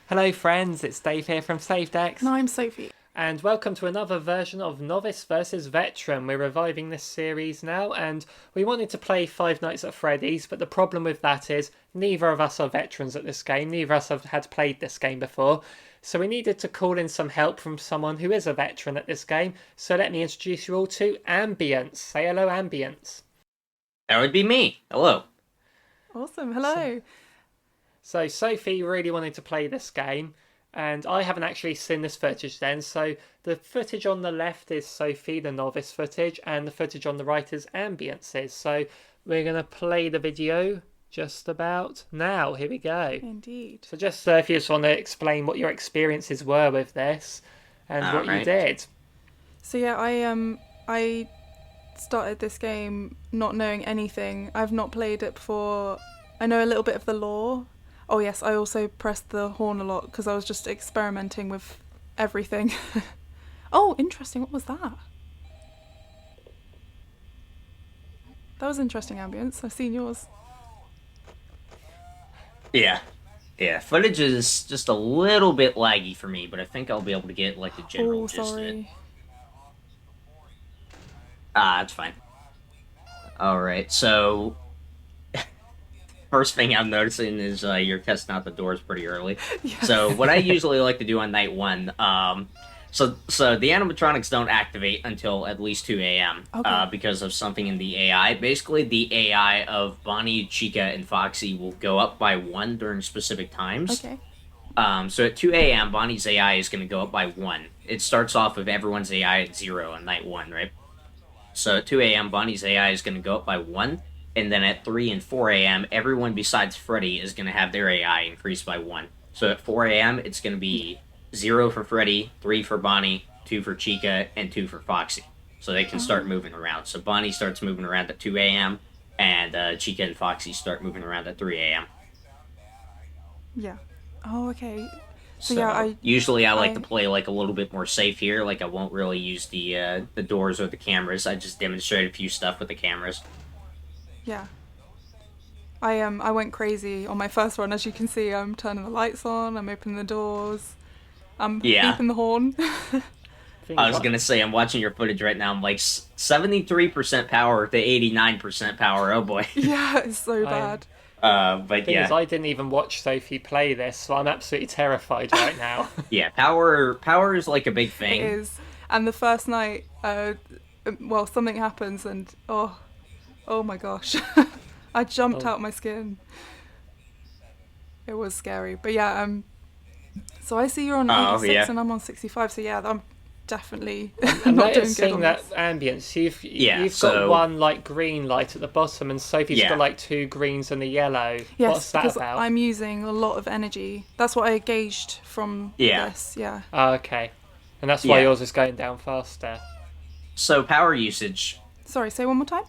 Hello friends, it's Dave here from SaveDex. And I'm Sophie. And welcome to another version of Novice versus Veteran. We're reviving this series now, and we wanted to play Five Nights at Freddy's, but the problem with that is neither of us are veterans at this game. Neither of us have had played this game before. So we needed to call in some help from someone who is a veteran at this game. So let me introduce you all to Ambience. Say hello, Ambience. That would be me. Hello. Awesome. Hello. So Sophie really wanted to play this game, and I haven't actually seen this footage then. So the footage on the left is Sophie, the novice footage, and the footage on the right is Ambience's. So we're going to play the video just about now. Here we go. Indeed. So just if you just want to explain what your experiences were with this and what you did. So yeah, I started this game not knowing anything. I've not played it before. I know a little bit of the lore. Oh yes, I also pressed the horn a lot because I was just experimenting with everything. Oh, interesting. What was that? That was interesting, Ambience. I've seen yours. Yeah. Footage is just a little bit laggy for me, but I think I'll be able to get like the general gist of it. It's fine. Alright, so first thing I'm noticing is you're testing out the doors pretty early. Yes. So what I usually like to do on night one, so the animatronics don't activate until at least 2 a.m. Okay. Because of something in the AI. Basically, the AI of Bonnie, Chica, and Foxy will go up by 1 during specific times. Okay. So at 2 a.m., Bonnie's AI is going to go up by 1. It starts off with everyone's AI at 0 on night 1, right? So at 2 a.m., Bonnie's AI is going to go up by 1. And then at 3 and 4 a.m., everyone besides Freddy is going to have their AI increased by 1. So at 4 a.m., it's going to be 0 for Freddy, 3 for Bonnie, 2 for Chica, and 2 for Foxy. So they can start moving around. So Bonnie starts moving around at 2 a.m., and Chica and Foxy start moving around at 3 a.m. Yeah. Oh, okay. So yeah, usually I like to play like a little bit more safe here. Like I won't really use the doors or the cameras. I just demonstrate a few stuff with the cameras. Yeah. I went crazy on my first run. As you can see, I'm turning the lights on, I'm opening the doors, I'm beeping the horn. I was gonna say, I'm watching your footage right now. I'm like 73% power to 89% power. Oh boy. Yeah, it's so bad. But Thing yeah, is, I didn't even watch Sophie play this, so I'm absolutely terrified right now. yeah, power is like a big thing. It is. And the first night, well, something happens, and oh my gosh, I jumped out my skin. It was scary, but yeah. So I see you're on 86 and I'm on 65. So yeah, I'm definitely I'm not doing good noticing on that this. Ambience. You've got one like green light at the bottom, and Sophie's got like 2 greens and a yellow. Yes, What's that because about? I'm using a lot of energy. That's what I gauged from this. Yeah. Oh, okay, and that's why yours is going down faster. So power usage. Sorry, say one more time.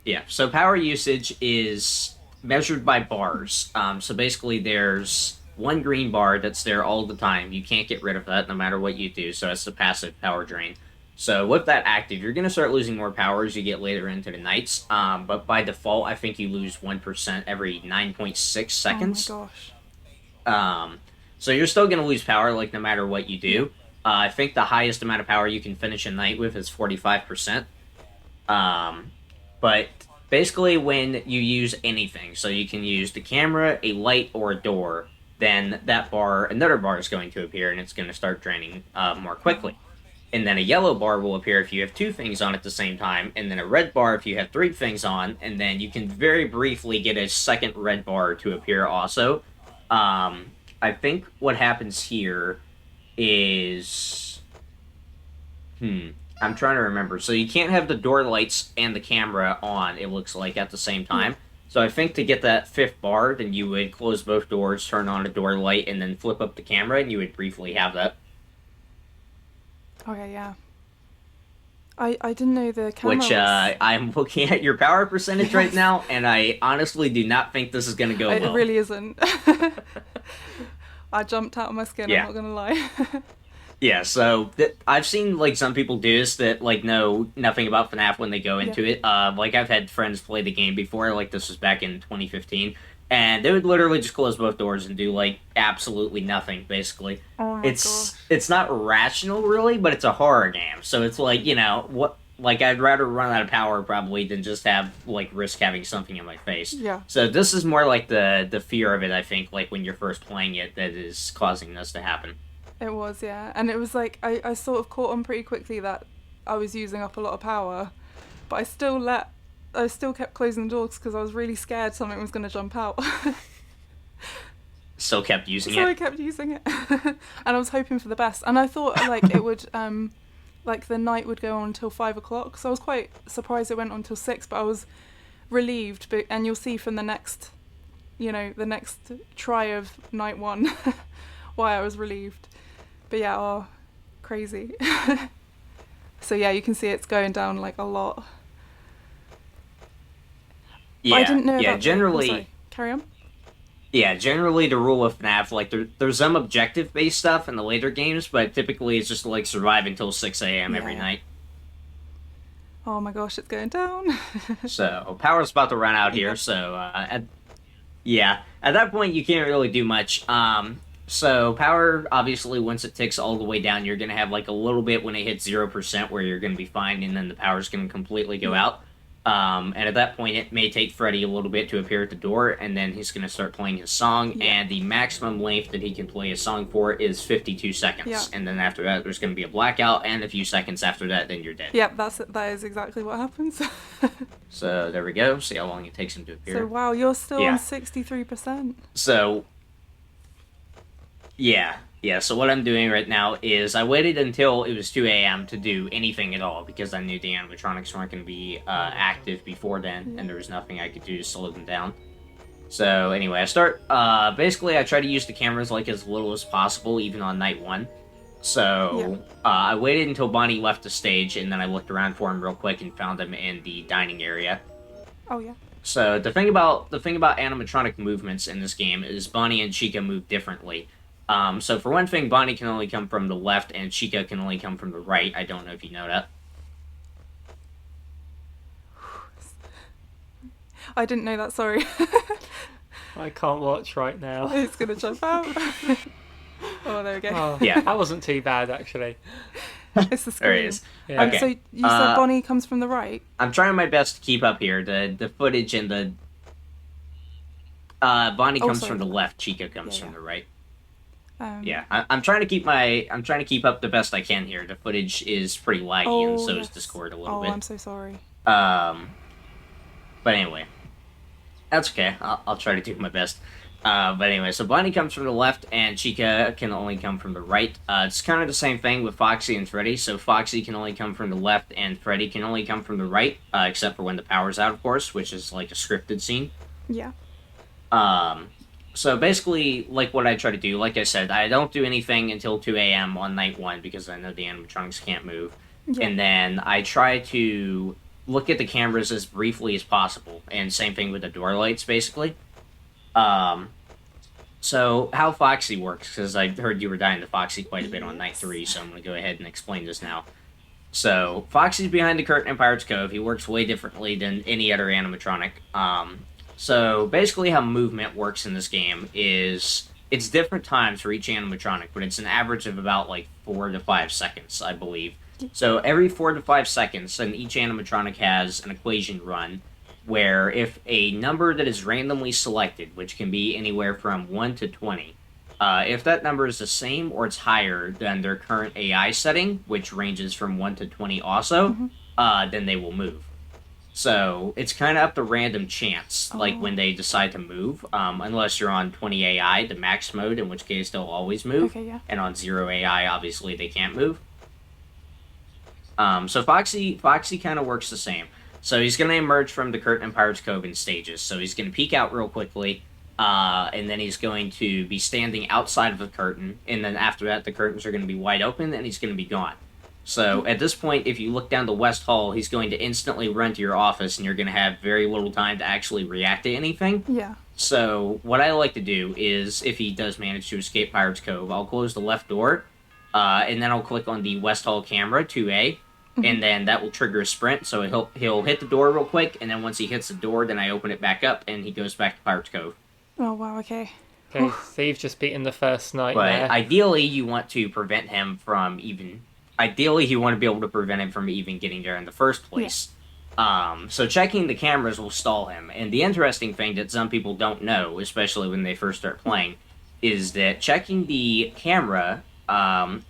Yeah, so power usage is measured by bars. So basically there's 1 green bar that's there all the time. You can't get rid of that no matter what you do, so it's the passive power drain. So with that active, you're going to start losing more power as you get later into the nights. But by default, I think you lose 1% every 9.6 seconds. Oh my gosh. So you're still going to lose power, like, no matter what you do. I think the highest amount of power you can finish a night with is 45%. But basically when you use anything, so you can use the camera, a light, or a door, then that bar, another bar is going to appear, and it's going to start draining more quickly. And then a yellow bar will appear if you have 2 things on at the same time, and then a red bar if you have 3 things on, and then you can very briefly get a second red bar to appear also. I think what happens here is... I'm trying to remember. So you can't have the door lights and the camera on, it looks like, at the same time. So I think to get that 5th bar, then you would close both doors, turn on a door light, and then flip up the camera, and you would briefly have that. Okay, yeah. I didn't know the camera Which, was... I'm looking at your power percentage right now, and I honestly do not think this is going to go well. It really isn't. I jumped out of my skin, I'm not going to lie. Yeah, so I've seen like some people do this that like know nothing about FNAF when they go into it. Like I've had friends play the game before, like this was back in 2015, and they would literally just close both doors and do like absolutely nothing. Basically, Oh my gosh. it's not rational really, but it's a horror game, so it's like what. Like, I'd rather run out of power, probably, than just have, like, risk having something in my face. Yeah. So this is more like the fear of it, I think, like, when you're first playing it, that is causing this to happen. It was, yeah. And it was like, I sort of caught on pretty quickly that I was using up a lot of power, but I still kept closing the doors because I was really scared something was going to jump out. Still kept using So it. I kept using it. And I was hoping for the best. And I thought, like, it would, like, the night would go on until 5 o'clock. So I was quite surprised it went on until 6, but I was relieved. And you'll see from the next try of night 1 why I was relieved. But yeah, crazy. So yeah, you can see it's going down, like, a lot. Yeah, I didn't know about generally... sorry. Carry on. Yeah, generally the rule of FNAF, like, there's some objective-based stuff in the later games, but typically it's just, like, survive until 6 a.m. every Yeah. night. Oh my gosh, it's going down. So, power's about to run out here, so, at that point you can't really do much. So, power, obviously, once it ticks all the way down, you're gonna have, like, a little bit when it hits 0% where you're gonna be fine, and then the power's gonna completely go out. And at that point, it may take Freddy a little bit to appear at the door, and then he's going to start playing his song, and the maximum length that he can play his song for is 52 seconds. Yeah. And then after that, there's going to be a blackout, and a few seconds after that, then you're dead. Yep, that is exactly what happens. So there we go. See how long it takes him to appear. So wow, you're still Yeah. on 63%. So, yeah, so what I'm doing right now is I waited until it was 2 a.m. to do anything at all, because I knew the animatronics weren't going to be active before then, and there was nothing I could do to slow them down. So anyway, basically I try to use the cameras like as little as possible, even on night 1. So I waited until Bonnie left the stage, and then I looked around for him real quick and found him in the dining area. Oh yeah. So the thing about animatronic movements in this game is Bonnie and Chica move differently. So for one thing, Bonnie can only come from the left, and Chica can only come from the right. I don't know if you know that. I didn't know that, sorry. I can't watch right now. It's going to jump out. Oh, there we go. Oh, Yeah. that wasn't too bad, actually. It's the screen. There it is. Yeah. Okay. So you said Bonnie comes from the right? I'm trying my best to keep up here. The footage and the... Bonnie comes sorry. from the left, Chica comes Yeah, from the right. Yeah. I'm trying to keep up the best I can here. The footage is pretty laggy, and so is Discord a little bit. I'm so sorry. But anyway, that's okay. I'll try to do my best. But anyway, so Bonnie comes from the left, and Chica can only come from the right. It's kind of the same thing with Foxy and Freddy. So Foxy can only come from the left, and Freddy can only come from the right, except for when the power's out, of course, which is like a scripted scene. Yeah. So basically, like what I try to do, like I said, I don't do anything until 2 a.m. on night 1 because I know the animatronics can't move. Yeah. And then I try to look at the cameras as briefly as possible. And same thing with the door lights, basically. So how Foxy works, because I heard you were dying to Foxy quite a bit on night 3, so I'm going to go ahead and explain this now. So Foxy's behind the curtain in Pirate's Cove. He works way differently than any other animatronic. So basically how movement works in this game is it's different times for each animatronic, but it's an average of about like 4 to 5 seconds, I believe. So every 4 to 5 seconds, and each animatronic has an equation run where if a number that is randomly selected, which can be anywhere from 1 to 20, if that number is the same or it's higher than their current AI setting, which ranges from 1 to 20 also, then they will move. So it's kind of up to random chance, like when they decide to move, unless you're on 20 AI, the max mode, in which case they'll always move. Okay, yeah. And on 0 AI, obviously they can't move. So Foxy kind of works the same. So he's going to emerge from the curtain in Pirate's Cove in stages. So he's going to peek out real quickly, and then he's going to be standing outside of the curtain, and then after that the curtains are going to be wide open, and he's going to be gone. So at this point, if you look down the West Hall, he's going to instantly run to your office, and you're going to have very little time to actually react to anything. Yeah. So what I like to do is, if he does manage to escape Pirate's Cove, I'll close the left door, and then I'll click on the West Hall camera, 2A, and then that will trigger a sprint, so he'll hit the door real quick, and then once he hits the door, then I open it back up, and he goes back to Pirate's Cove. Oh wow. Okay. Okay, so you've just beaten the first But nightmare. ideally, you want to prevent him from even. Ideally, you want to be able to prevent him from even getting there in the first place. So checking the cameras will stall him. And the interesting thing that some people don't know, especially when they first start playing, is that checking the camera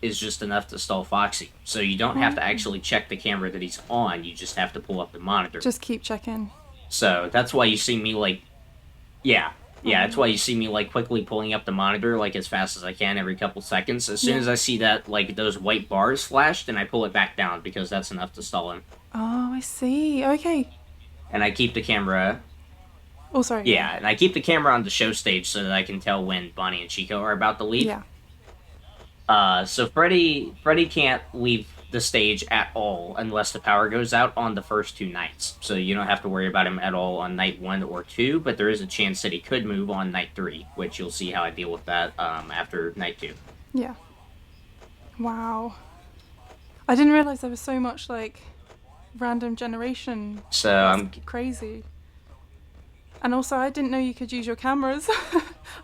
is just enough to stall Foxy. So you don't have to actually check the camera that he's on. You just have to pull up the monitor. Just keep checking. So that's why you see me like, yeah, that's why you see me like quickly pulling up the monitor like as fast as I can every couple seconds. As soon as I see that like those white bars flash, then I pull it back down because that's enough to stall him. Oh, I see. Okay. And I keep the camera. Oh, sorry. Yeah, and I keep the camera on the show stage so that I can tell when Bonnie and Chico are about to leave. Yeah. So Freddy can't leave the stage at all unless the power goes out on the first 2 nights. So you don't have to worry about him at all on night 1 or 2, but there is a chance that he could move on night 3, which you'll see how I deal with that after night 2. Yeah. Wow. I didn't realize there was so much like random generation. So That's crazy. And also, I didn't know you could use your cameras.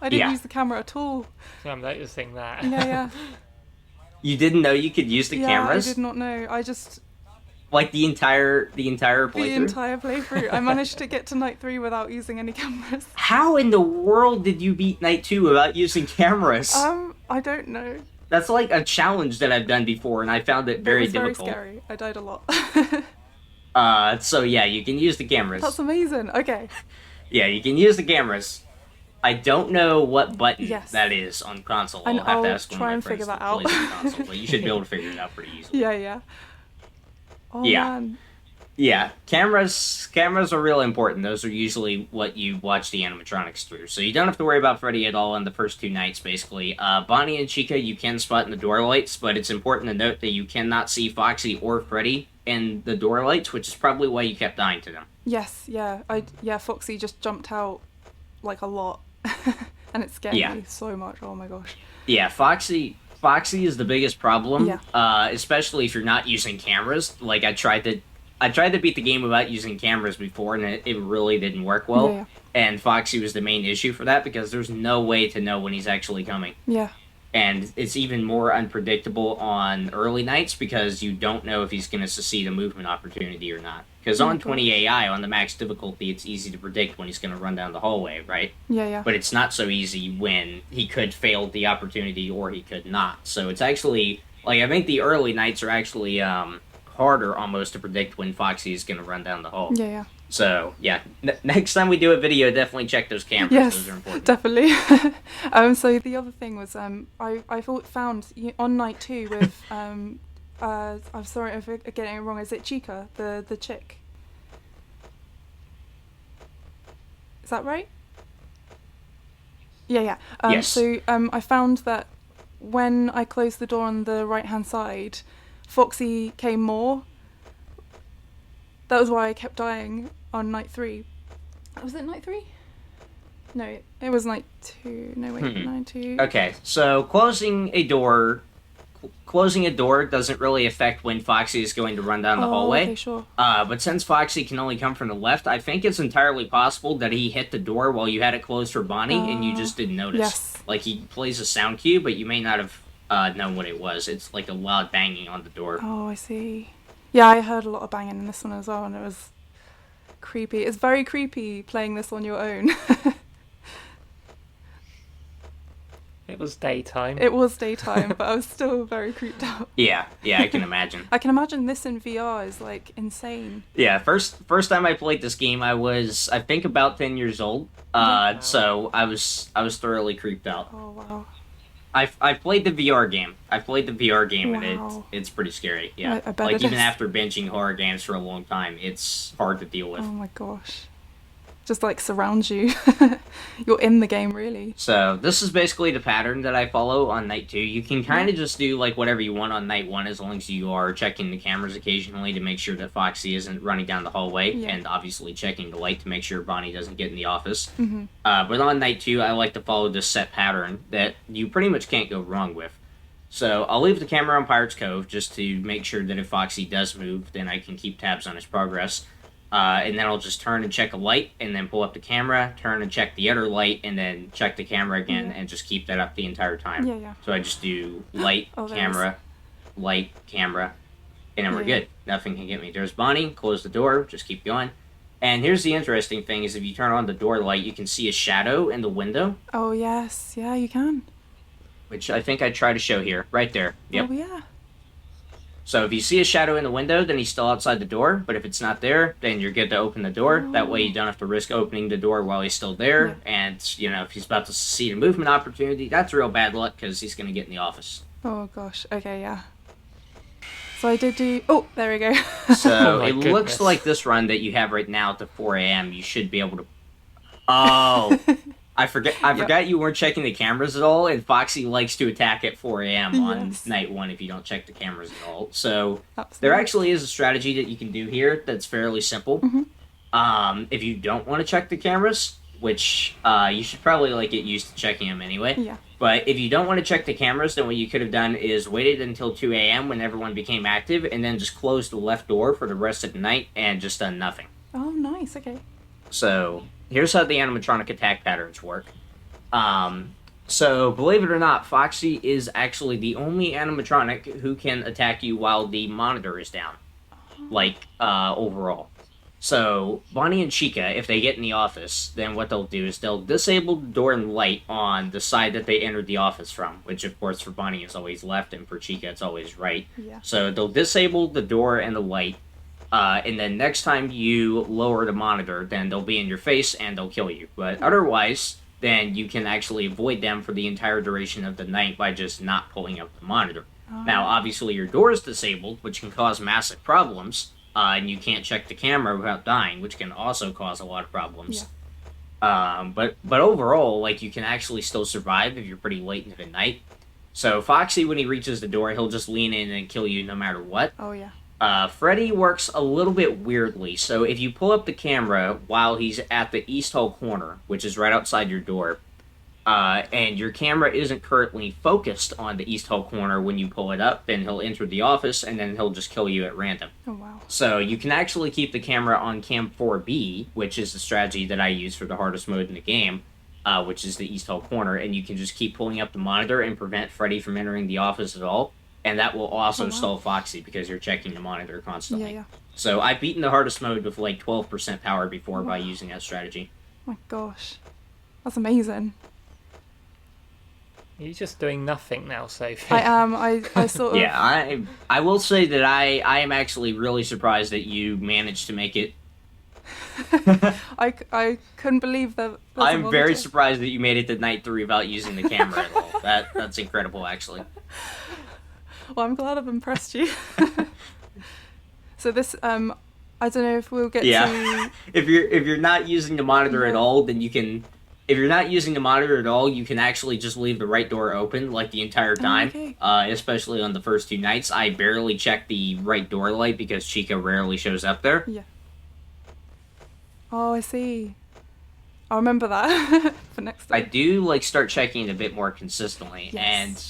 I didn't use the camera at all. I'm noticing that. Yeah. You didn't know you could use the cameras? I did not know. I just Like the entire playthrough? the entire playthrough. I managed to get to night 3 without using any cameras. How in the world did you beat night 2 without using cameras? I don't know. That's like a challenge that I've done before, and I found it very It was difficult. very scary. I died a lot. So yeah, you can use the cameras. That's amazing. Okay. Yeah, you can use the cameras. I don't know what button Yes. that is on console. And I'll have to I'll ask one try of my and friends figure that that out. plays on console, but you should be able to figure it out pretty easily. Yeah. Oh Yeah. man. Yeah, cameras are really important. Those are usually what you watch the animatronics through. So you don't have to worry about Freddy at all on the first 2 nights, basically. Bonnie and Chica you can spot in the door lights, but it's important to note that you cannot see Foxy or Freddy in the door lights, which is probably why you kept dying to them. Yes. Yeah. Foxy just jumped out like a lot, and it scared me so much. Oh my gosh. Yeah, Foxy is the biggest problem. Yeah. Especially if you're not using cameras. Like I tried to beat the game without using cameras before, and it really didn't work well. Yeah. And Foxy was the main issue for that because there's no way to know when he's actually coming. Yeah. And it's even more unpredictable on early nights because you don't know if he's going to succeed a movement opportunity or not. Because on 20 AI, on the max difficulty, it's easy to predict when he's going to run down the hallway, right? Yeah. But it's not so easy when he could fail the opportunity or he could not. So it's actually, like, I think the early nights are actually harder almost to predict when Foxy is going to run down the hall. Yeah. So, yeah, next time we do a video, definitely check those cameras. Yes, those are important. definitely. So the other thing was, I found on night 2 with, I'm sorry if I'm getting it wrong, is it Chica, the chick? Is that right? Yeah. Yes. So I found that when I closed the door on the right-hand side, Foxy came more. That was why I kept dying on night 3. Was it night 3? No, it was night 2. No, wait, night 2. Okay, so closing a door doesn't really affect when Foxy is going to run down the hallway. Okay, sure. But since Foxy can only come from the left, I think it's entirely possible that he hit the door while you had it closed for Bonnie and you just didn't notice. Yes. Like, he plays a sound cue, but you may not have known what it was. It's like a loud banging on the door. Oh, I see. Yeah, I heard a lot of banging in this one as well, and it was creepy. It's very creepy playing this on your own. It was daytime. It was daytime, but I was still very creeped out. Yeah, I can imagine. I can imagine this in VR is like insane. Yeah, first time I played this game, I was, I think, about 10 years old. So I was thoroughly creeped out. Oh wow. I played the VR game. Wow. And it's pretty scary. Yeah, I bet like it even is. after binging horror games for a long time, it's hard to deal with. Oh my gosh. Just like surrounds you. You're in the game, really. So this is basically the pattern that I follow on night 2. You can kind of just do like whatever you want on night 1 as long as you are checking the cameras occasionally to make sure that Foxy isn't running down the hallway, and obviously checking the light to make sure Bonnie doesn't get in the office. Mm-hmm. But on night 2, I like to follow this set pattern that you pretty much can't go wrong with. So I'll leave the camera on Pirate's Cove just to make sure that if Foxy does move, then I can keep tabs on his progress. and then I'll just turn and check a light, and then pull up the camera, turn and check the other light, and then check the camera again, and just keep that up the entire time. Yeah. So I just do light, Oh, there camera, light, camera, and then we're Yeah. good. Nothing can get me. There's Bonnie. Close the door. Just keep going. And here's the interesting thing: is if you turn on the door light, you can see a shadow in the window, Oh, yes. Yeah, you can. which I think I try to show here, right there. Yep. Oh, yeah. So if you see a shadow in the window, then he's still outside the door. But if it's not there, then you're good to open the door. That way you don't have to risk opening the door while he's still there. Yeah. And, you know, if he's about to see a movement opportunity, that's real bad luck because he's going to get in the office. Oh, gosh. Okay, yeah. So I did do... Oh, there we go. So my it goodness. looks like this run that you have right now to 4 a.m. You should be able to... Oh... I forgot you weren't checking the cameras at all, and Foxy likes to attack at 4 a.m. on Yes. night 1 if you don't check the cameras at all. So Absolutely. there actually is a strategy that you can do here that's fairly simple. Mm-hmm. If you don't want to check the cameras, which you should probably like get used to checking them anyway. Yeah. But if you don't want to check the cameras, then what you could have done is waited until 2 a.m. when everyone became active, and then just closed the left door for the rest of the night and just done nothing. Oh, nice. Okay. So here's how the animatronic attack patterns work. So believe it or not, Foxy is actually the only animatronic who can attack you while the monitor is down, like overall. So Bonnie and Chica, if they get in the office, then what they'll do is they'll disable the door and light on the side that they entered the office from, which of course for Bonnie is always left and for Chica it's always right. Yeah. So they'll disable the door and the light. And then next time you lower the monitor, then they'll be in your face and they'll kill you. But otherwise, then you can actually avoid them for the entire duration of the night by just not pulling up the monitor. Now, obviously, your door is disabled, which can cause massive problems, and you can't check the camera without dying, which can also cause a lot of problems. But overall, like, you can actually still survive if you're pretty late into the night. So Foxy, when he reaches the door, he'll just lean in and kill you no matter what. Oh, yeah. Freddy works a little bit weirdly. So if you pull up the camera while he's at the East Hall corner, which is right outside your door, and your camera isn't currently focused on the East Hall corner when you pull it up, then he'll enter the office and then he'll just kill you at random. Oh, wow. So you can actually keep the camera on Cam 4B, which is the strategy that I use for the hardest mode in the game, which is the East Hall corner, and you can just keep pulling up the monitor and prevent Freddy from entering the office at all. And that will also stall Foxy because you're checking the monitor constantly. Yeah. So I've beaten the hardest mode with like 12% power before by using that strategy. Oh, my gosh. That's amazing. You're just doing nothing now, Sophie. I am. I sort of... Yeah, I will say that I am actually really surprised that you managed to make it. I couldn't believe that. I'm very surprised that you made it to night 3 without using the camera at all. That's incredible, actually. Well, I'm glad I've impressed you. So this, I don't know if we'll get to... if you're not using the monitor at all, then you can... If you're not using the monitor at all, you can actually just leave the right door open, like, the entire time. Okay. Especially on the first 2 nights. I barely check the right door light because Chica rarely shows up there. Yeah. Oh, I see. I'll remember that for next time. I do, like, start checking it a bit more consistently, Yes. and...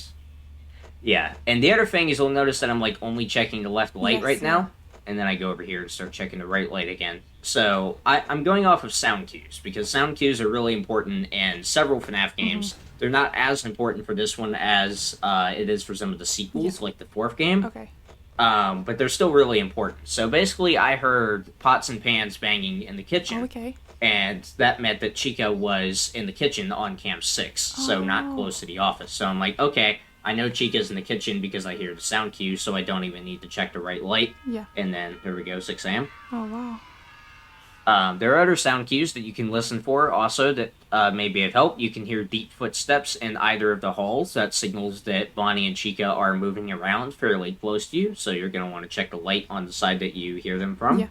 Yeah, and the other thing is you'll notice that I'm, like, only checking the left light Yes, right yeah. now, and then I go over here and start checking the right light again. So, I'm going off of sound cues, because sound cues are really important in several FNAF games. They're not as important for this one as it is for some of the sequels, like the 4th game, Okay. but they're still really important. So, basically, I heard pots and pans banging in the kitchen. Oh, okay. And that meant that Chica was in the kitchen on Camp 6, so not Oh. close to the office. So I'm like, okay, I know Chica's in the kitchen because I hear the sound cue, so I don't even need to check the right light. Yeah. And then, here we go, 6 a.m. Oh, wow. There are other sound cues that you can listen for also that may be of help. You can hear deep footsteps in either of the halls. That signals that Bonnie and Chica are moving around fairly close to you, so you're going to want to check the light on the side that you hear them from. Yeah.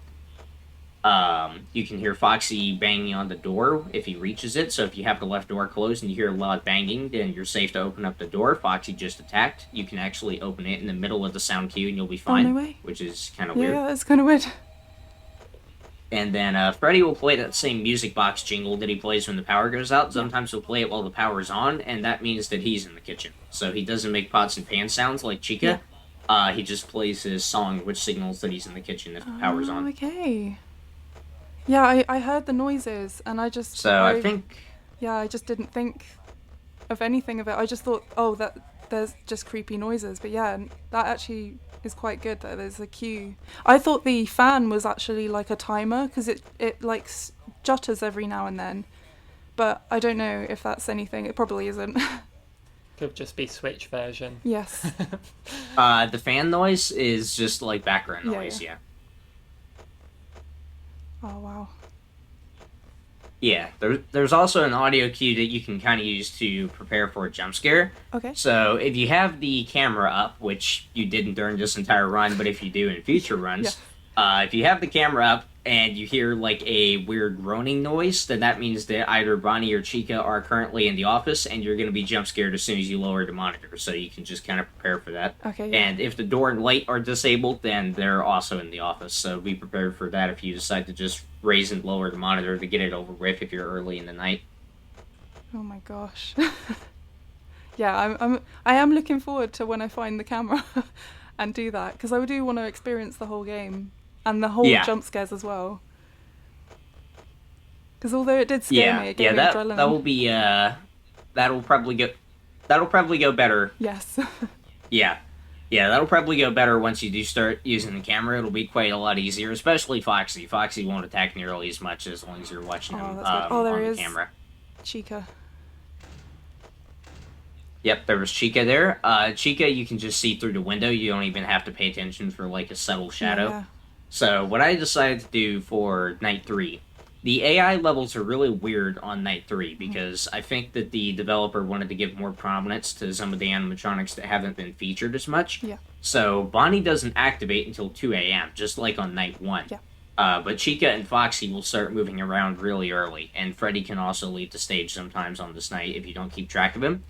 You can hear Foxy banging on the door if he reaches it, so if you have the left door closed and you hear a loud banging, then you're safe to open up the door. Foxy just attacked. You can actually open it in the middle of the sound cue and you'll be fine, no way. which is kind of weird. Yeah, that's kind of weird. And then Freddy will play that same music box jingle that he plays when the power goes out. Sometimes he'll play it while the power's on, and that means that he's in the kitchen. So he doesn't make pots and pans sounds like Chica. He just plays his song, which signals that he's in the kitchen if the power's Oh, on. okay. Yeah, I heard the noises, and I just So I think I just didn't think of anything of it. I just thought, oh, that there's just creepy noises. But yeah, that actually is quite good that there's a cue. I thought the fan was actually like a timer because it like jutters every now and then. But I don't know if that's anything. It probably isn't. Could just be Switch version. Yes. the fan noise is just like background noise. Yeah. Oh wow. Yeah, there's also an audio cue that you can kind of use to prepare for a jump scare. Okay. So if you have the camera up, which you didn't during this entire run, but if you do in future runs, if you have the camera up and you hear like a weird groaning noise, then that means that either Bonnie or Chica are currently in the office, and you're going to be jump scared as soon as you lower the monitor. So you can just kind of prepare for that. Okay. Yeah. And if the door and light are disabled, then they're also in the office. So be prepared for that if you decide to just raise and lower the monitor to get it over with if you're early in the night. Oh my gosh. Yeah, I am looking forward to when I find the camera and do that, because I do want to experience the whole game and the whole jump scares as well. Because although it did scare me, it gave me adrenaline. That will be that'll probably go better. Yes. Yeah, that'll probably go better once you do start using the camera. It'll be quite a lot easier, especially Foxy. Foxy won't attack nearly as much as long as you're watching him There on he the is. camera. Chica. Yep, there was Chica there. Chica, you can just see through the window. You don't even have to pay attention for like a subtle shadow. Yeah. So what I decided to do for night 3, the AI levels are really weird on night 3 because I think that the developer wanted to give more prominence to some of the animatronics that haven't been featured as much. Yeah. So Bonnie doesn't activate until 2 a.m., just like on night 1. Yeah. But Chica and Foxy will start moving around really early, and Freddy can also leave the stage sometimes on this night if you don't keep track of him.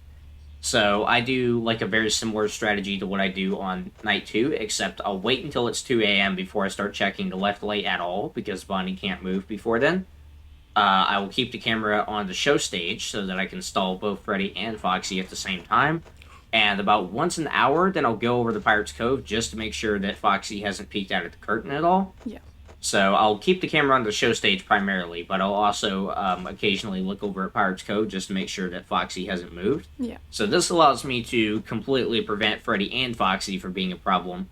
So I do like a very similar strategy to what I do on night 2, except I'll wait until it's 2 a.m. before I start checking the left light at all, because Bonnie can't move before then. I will keep the camera on the show stage so that I can stall both Freddy and Foxy at the same time. And about once an hour, then I'll go over to Pirate's Cove just to make sure that Foxy hasn't peeked out at the curtain at all. Yeah. So I'll keep the camera on the show stage primarily, but I'll also occasionally look over at Pirate's Cove just to make sure that Foxy hasn't moved. Yeah. So this allows me to completely prevent Freddy and Foxy from being a problem,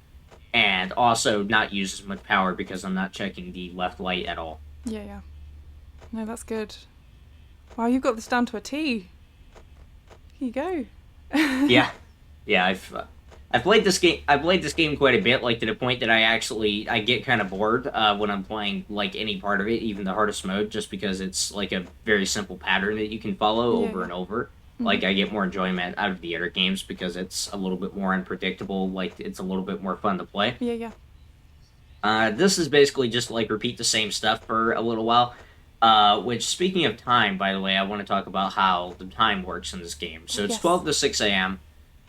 and also not use as much power because I'm not checking the left light at all. Yeah. No, that's good. Wow, you've got this down to a T. Here you go. Yeah. I've played this game. I played this game quite a bit, like to the point that I get kind of bored when I'm playing like any part of it, even the hardest mode, just because it's like a very simple pattern that you can follow over and over. Mm-hmm. Like I get more enjoyment out of the other games because it's a little bit more unpredictable. Like it's a little bit more fun to play. Yeah. This is basically just like repeat the same stuff for a little while. Which, speaking of time, by the way, I want to talk about how the time works in this game. So it's 12 to 6 a.m.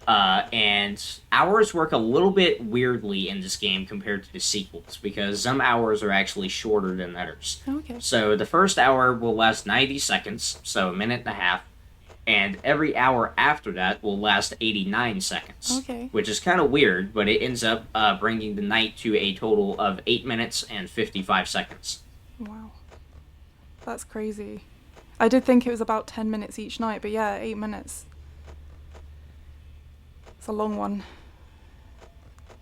And hours work a little bit weirdly in this game compared to the sequels, because some hours are actually shorter than others. Okay. So the first hour will last 90 seconds, so a minute and a half, and every hour after that will last 89 seconds. Okay. Which is kind of weird, but it ends up bringing the night to a total of 8 minutes and 55 seconds. Wow. That's crazy. I did think it was about 10 minutes each night, but yeah, 8 minutes. It's a long one.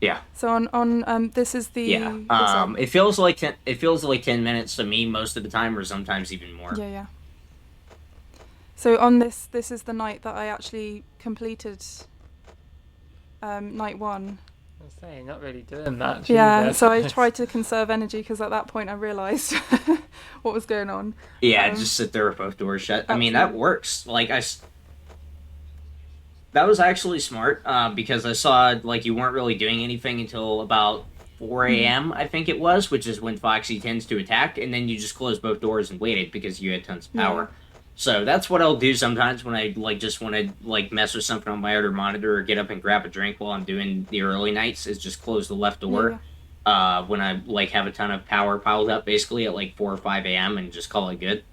Yeah. So on this is the it feels like 10 minutes to me most of the time, or sometimes even more. Yeah. So on this is the night that I actually completed night 1. I was saying, not really doing much. Yeah, either. so I tried to conserve energy because at that point I realised what was going on. Yeah, just sit there with both doors shut. Absolutely. I mean, that works. That was actually smart because I saw like you weren't really doing anything until about 4 a.m. I think it was, which is when Foxy tends to attack, and then you just closed both doors and waited because you had tons of power. Yeah. So that's what I'll do sometimes when I just want to mess with something on my other monitor or get up and grab a drink while I'm doing the early nights, is just close the left door when I have a ton of power piled up basically at 4 or 5 a.m. and just call it good.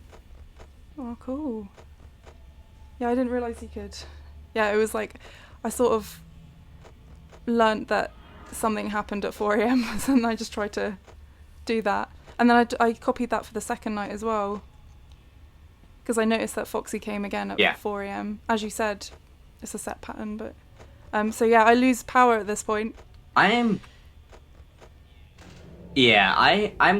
Oh, cool. Yeah, I didn't realise you could. Yeah, it was I sort of learnt that something happened at 4 a.m. and I just tried to do that. And then I copied that for the second night as well. Because I noticed that Foxy came again at 4 a.m. As you said, it's a set pattern, but... so yeah, I lose power at this point. I'm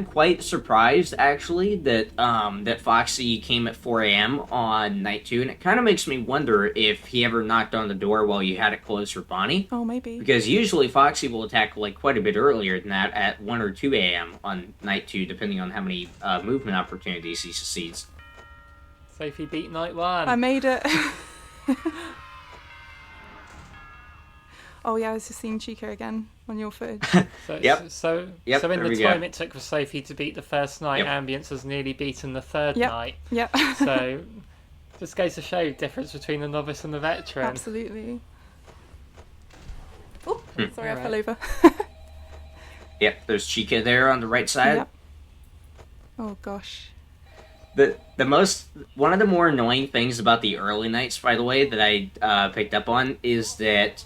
quite surprised actually that that Foxy came at 4 a.m. on night 2, and it kind of makes me wonder if he ever knocked on the door while you had it closed for Bonnie. Oh, maybe. Because usually Foxy will attack like quite a bit earlier than that at 1 or 2 a.m. on night 2, depending on how many movement opportunities he succeeds. Sophie beat night 1. I made it. Oh yeah, I was just seeing Chica again on your footage. So in the time it took for Sophie to beat the first night, Ambience has nearly beaten the third night. Yeah. So just goes to show the difference between the novice and the veteran. Absolutely. Oh, sorry, I fell over. There's Chica there on the right side. Yep. Oh gosh. One of the more annoying things about the early nights, by the way, that I picked up on is that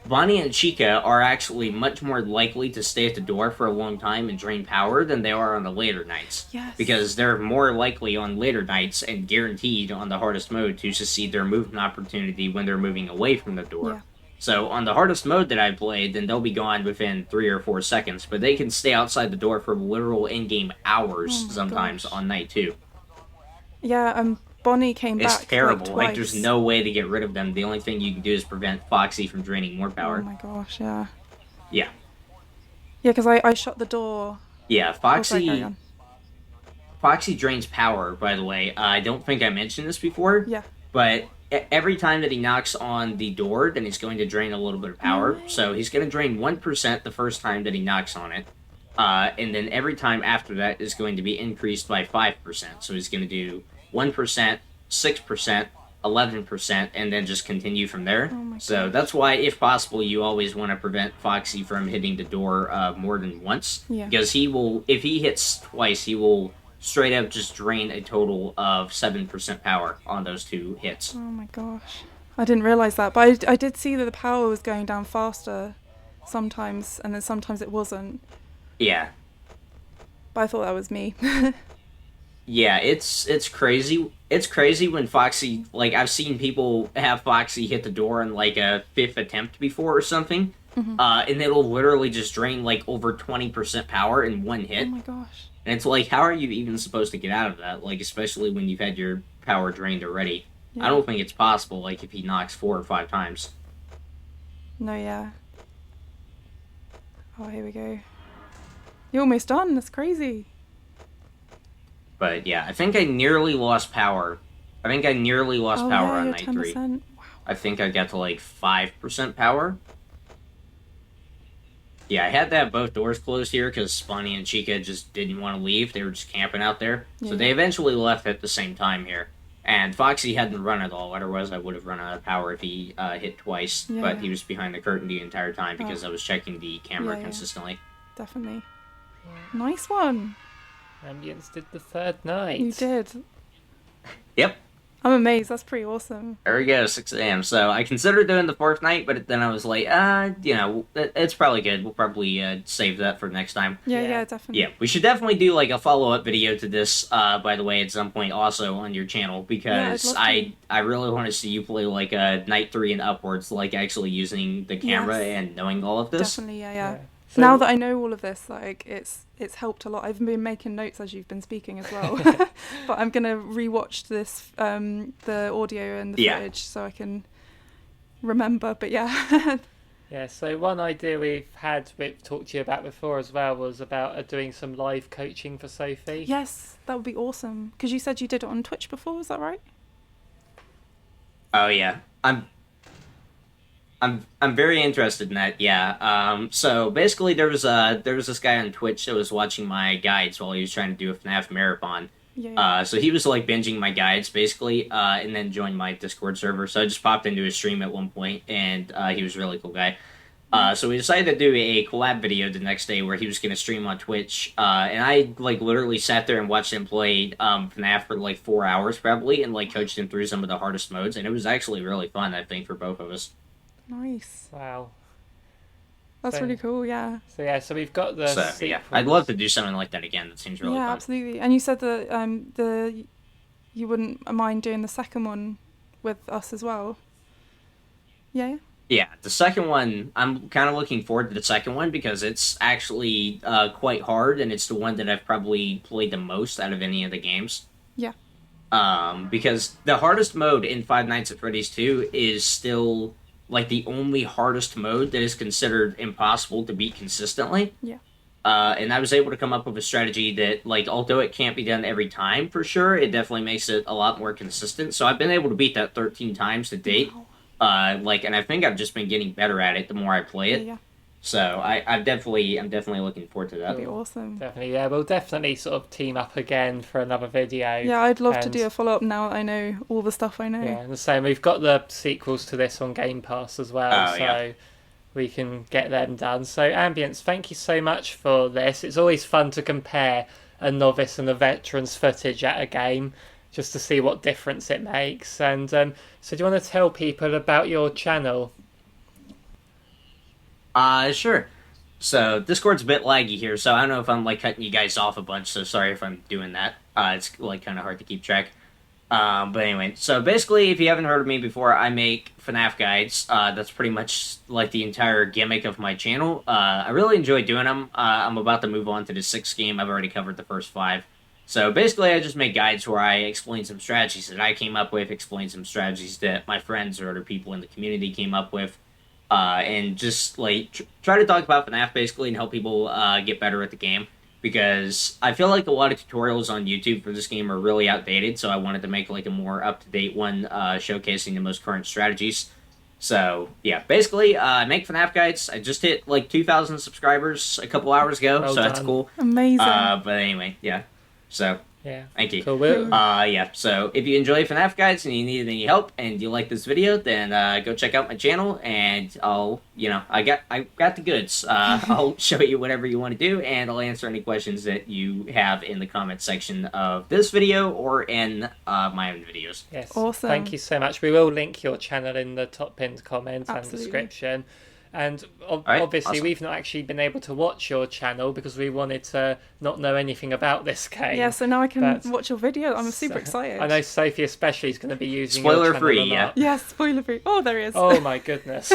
Bonnie and Chica are actually much more likely to stay at the door for a long time and drain power than they are on the later nights. Yes. Because they're more likely on later nights and guaranteed on the hardest mode to succeed their movement opportunity when they're moving away from the door. Yeah. So on the hardest mode that I played, then they'll be gone within 3 or 4 seconds, but they can stay outside the door for literal in-game hours sometimes on night 2. Yeah, Bonnie came back. It's terrible. Like, there's no way to get rid of them. The only thing you can do is prevent Foxy from draining more power. Oh my gosh, yeah. Yeah. Yeah, because I shut the door. Yeah, Foxy... carry on. Foxy drains power, by the way. I don't think I mentioned this before. Yeah. But every time that he knocks on the door, then he's going to drain a little bit of power. Nice. So he's going to drain 1% the first time that he knocks on it. And then every time after that is going to be increased by 5%. So he's going to do 1%, 6%, 11%, and then just continue from there. Oh so that's why, if possible, you always want to prevent Foxy from hitting the door more than once. Yeah. Because he will, if he hits twice, he will straight up just drain a total of 7% power on those 2 hits. Oh my gosh. I didn't realise that, but I did see that the power was going down faster sometimes, and then sometimes it wasn't. Yeah. But I thought that was me. Yeah, it's crazy. It's crazy when Foxy, like, I've seen people have Foxy hit the door on, like, a 5th attempt before or something, and it'll literally just drain, like, over 20% power in one hit. Oh my gosh. And it's like, how are you even supposed to get out of that? Like, especially when you've had your power drained already. Yeah. I don't think it's possible, like, if he knocks 4 or 5 times. No, yeah. Oh, here we go. You're almost done. That's crazy. But yeah, I think I nearly lost power. I think I nearly lost power on night 3. Wow. I think I got to like 5% power. Yeah, I had to have both doors closed here because Bonnie and Chica just didn't want to leave. They were just camping out there. Yeah. So they eventually left at the same time here. And Foxy hadn't run at all. Otherwise, I would have run out of power if he hit twice. Yeah. But he was behind the curtain the entire time because I was checking the camera consistently. Definitely. Nice one. Ambience did the 3rd night. You did. Yep. I'm amazed. That's pretty awesome. There we go, 6 a.m. So I considered doing the 4th night, but then I was like, it's probably good. We'll probably save that for next time. Yeah, definitely. Yeah, we should definitely do like a follow-up video to this, by the way, at some point also on your channel, because I really want to see you play like a night 3 and upwards, like actually using the camera and knowing all of this. Definitely, yeah. So, now that I know all of this, like it's helped a lot. I've been making notes as you've been speaking as well. But I'm gonna rewatch this, the audio and the footage, so I can remember. But yeah. Yeah. So one idea we've talked to you about before as well was about doing some live coaching for Sophie. Yes, that would be awesome. Because you said you did it on Twitch before. Is that right? Oh yeah, I'm very interested in that, yeah. So basically there was this guy on Twitch that was watching my guides while he was trying to do a FNAF marathon. Yeah. So he was like binging my guides basically, and then joined my Discord server. So I just popped into his stream at one point, and he was a really cool guy. So we decided to do a collab video the next day where he was going to stream on Twitch, and I like literally sat there and watched him play FNAF for like 4 hours probably, and like coached him through some of the hardest modes, and it was actually really fun, I think, for both of us. Nice. Wow. That's really cool. Yeah. So we've got the So sequels. yeah, I'd love to do something like that again. That seems really Yeah, fun. absolutely. And you said that you wouldn't mind doing the second one with us as well. Yeah. Yeah, the second one, I'm kind of looking forward to the second one because it's actually quite hard, and it's the one that I've probably played the most out of any of the games. Yeah. Because the hardest mode in Five Nights at Freddy's 2 is still like the only hardest mode that is considered impossible to beat consistently. Yeah. And I was able to come up with a strategy that, like, although it can't be done every time for sure, it definitely makes it a lot more consistent. So I've been able to beat that 13 times to date. Wow. And I think I've just been getting better at it the more I play it. Yeah. So I'm definitely looking forward to that. That'd be awesome. Definitely, yeah. We'll definitely sort of team up again for another video. Yeah, I'd love to And- do a follow-up now that I know all the stuff I know. Yeah, and the same. We've got the sequels to this on Game Pass as well, Oh, so yeah. we can get them done. So, Ambience, thank you so much for this. It's always fun to compare a novice and a veteran's footage at a game, just to see what difference it makes. And so, do you want to tell people about your channel? Sure. So Discord's a bit laggy here, so I don't know if I'm like cutting you guys off a bunch. So sorry if I'm doing that. It's like kind of hard to keep track. But anyway, so basically, if you haven't heard of me before, I make FNAF guides. That's pretty much like the entire gimmick of my channel. I really enjoy doing them. I'm about to move on to the 6th game. I've already covered the first 5. So basically, I just make guides where I explain some strategies that I came up with, explain some strategies that my friends or other people in the community came up with, and just like try to talk about FNAF basically and help people get better at the game. Because I feel like a lot of tutorials on YouTube for this game are really outdated, so I wanted to make like a more up-to-date one showcasing the most current strategies. So yeah, basically, I make FNAF guides. I just hit like 2,000 subscribers a couple hours ago, Well so that's done. cool. Amazing. But anyway, yeah. So Yeah. thank you. Cool. We'll, Yeah, so if you enjoy FNAF guides and you need any help and you like this video, then go check out my channel and I got the goods. I'll show you whatever you want to do and I'll answer any questions that you have in the comment section of this video or in my own videos. yes. Awesome. Thank you so much. We will link your channel in the top pinned comment and Absolutely. description. And right, obviously, awesome. we've not actually been able to watch your channel because we wanted to not know anything about this game. Yeah, so now I can But- watch your video. I'm super So- excited. I know Sophie especially is going to be using your Spoiler channel free, a lot. yeah. Yeah, spoiler free. Oh, there he is. Oh my goodness.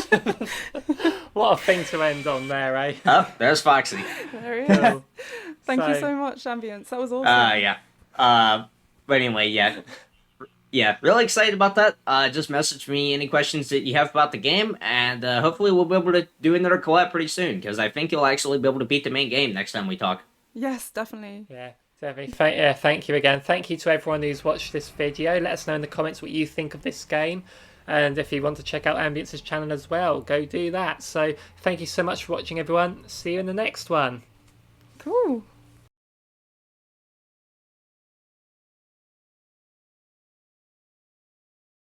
What a thing to end on there, eh? Oh, there's Foxy. There he is. Cool. Thank you So- so much, Ambience. That was awesome. Yeah. But anyway, yeah. Yeah, really excited about that. Just message me any questions that you have about the game, and hopefully we'll be able to do another collab pretty soon, because I think you'll actually be able to beat the main game next time we talk. Yes, definitely. Yeah, definitely. Thank you again. Thank you to everyone who's watched this video. Let us know in the comments what you think of this game. And if you want to check out Ambience's channel as well, go do that. So thank you so much for watching, everyone. See you in the next one. Cool.